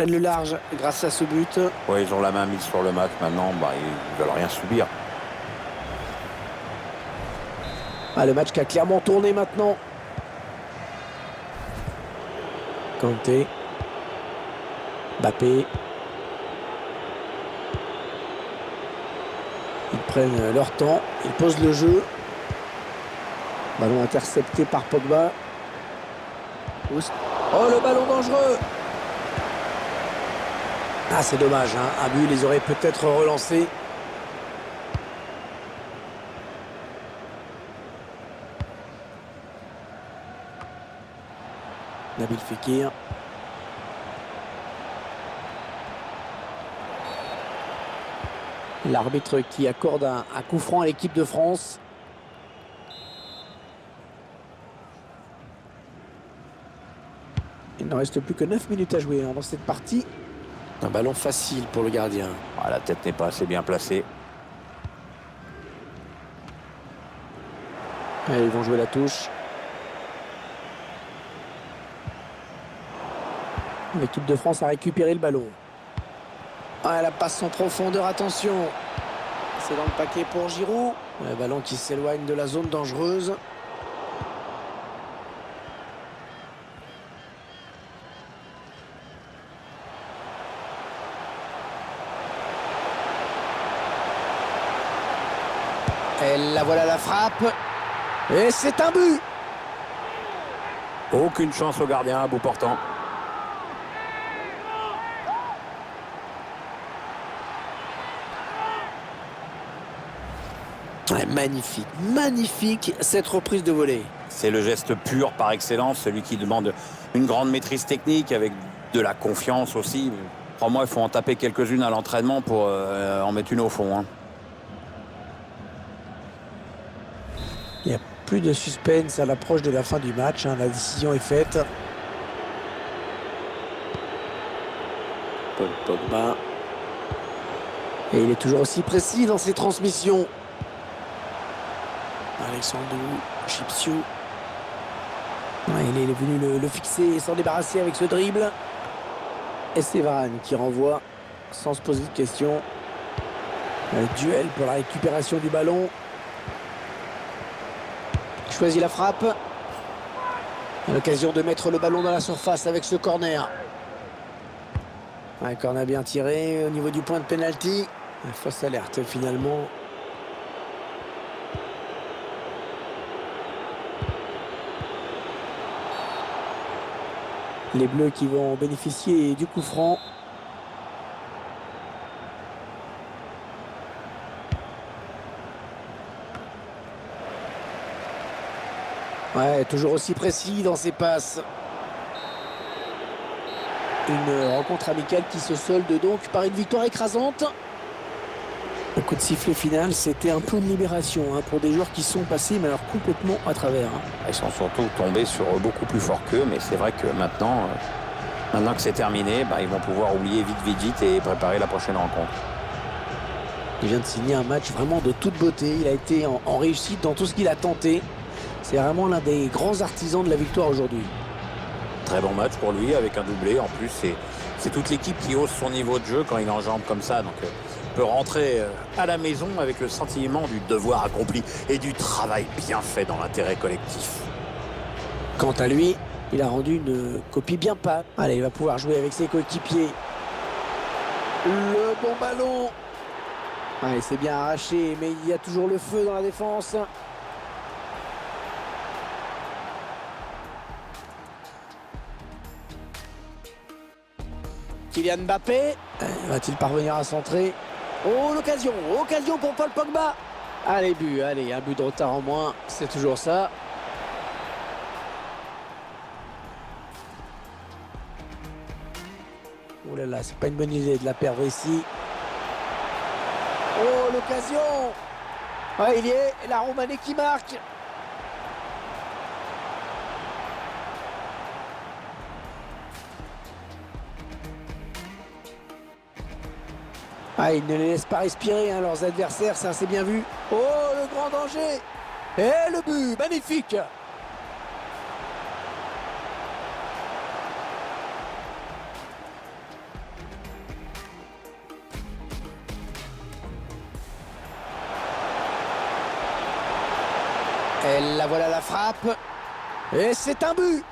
prennent le large grâce à ce but. Ouais, ils ont la main mise sur le match maintenant, ils veulent rien subir. Ah, le match qui a clairement tourné maintenant. Kanté. Mbappé. Ils prennent leur temps, ils posent le jeu. Ballon intercepté par Pogba. Oh, le ballon dangereux! Ah, c'est dommage, hein. Un but, les aurait peut-être relancés. Nabil Fekir. L'arbitre qui accorde un coup franc à l'équipe de France. Il ne reste plus que 9 minutes à jouer dans cette partie. Un ballon facile pour le gardien. Ah, la tête n'est pas assez bien placée. Et ils vont jouer la touche. L'équipe de France a récupéré le ballon. Ah, la passe en profondeur, attention. C'est dans le paquet pour Giroud. Le ballon qui s'éloigne de la zone dangereuse. Et la voilà la frappe. Et c'est un but. Aucune chance au gardien à bout portant. Ouais, magnifique, magnifique cette reprise de volée. C'est le geste pur par excellence, celui qui demande une grande maîtrise technique avec de la confiance aussi. Crois-moi, il faut en taper quelques-unes à l'entraînement pour en mettre une au fond, hein. Il n'y a plus de suspense à l'approche de la fin du match, hein. La décision est faite. Paul Pogba. Et il est toujours aussi précis dans ses transmissions. Alexandre Chipsiou. Ouais, il est venu le fixer et s'en débarrasser avec ce dribble. Et c'est Varane qui renvoie sans se poser de questions. Un duel pour la récupération du ballon. Il choisit la frappe. L'occasion de mettre le ballon dans la surface avec ce corner. Un corner bien tiré au niveau du point de pénalty. Fausse alerte finalement. Les Bleus qui vont bénéficier du coup franc. Ouais, toujours aussi précis dans ses passes. Une rencontre amicale qui se solde donc par une victoire écrasante. Le coup de sifflet final, c'était un peu une libération, hein, pour des joueurs qui sont passés mais alors complètement à travers, hein. Ils sont surtout tombés sur beaucoup plus fort qu'eux, mais c'est vrai que maintenant que c'est terminé, ils vont pouvoir oublier vite et préparer la prochaine rencontre. Il vient de signer un match vraiment de toute beauté. Il a été en réussite dans tout ce qu'il a tenté. C'est vraiment l'un des grands artisans de la victoire aujourd'hui. Très bon match pour lui, avec un doublé. En plus, c'est toute l'équipe qui hausse son niveau de jeu quand il enjambe comme ça. Donc, peut rentrer à la maison avec le sentiment du devoir accompli et du travail bien fait dans l'intérêt collectif. Quant à lui, il a rendu une copie bien pâle. Allez, il va pouvoir jouer avec ses coéquipiers. Le bon ballon. Allez, c'est bien arraché, mais il y a toujours le feu dans la défense. Kylian Mbappé. Va-t-il parvenir à centrer? Oh, l'occasion pour Paul Pogba. Allez, un but de retard en moins, c'est toujours ça. Oh là là, c'est pas une bonne idée de la perdre ici. Oh, l'occasion. Ouais, il y est, la Roumanie qui marque. Ah, ils ne les laissent pas respirer, hein, leurs adversaires, ça c'est bien vu. Oh, le grand danger. Et le but, magnifique. Et la voilà la frappe. Et c'est un but.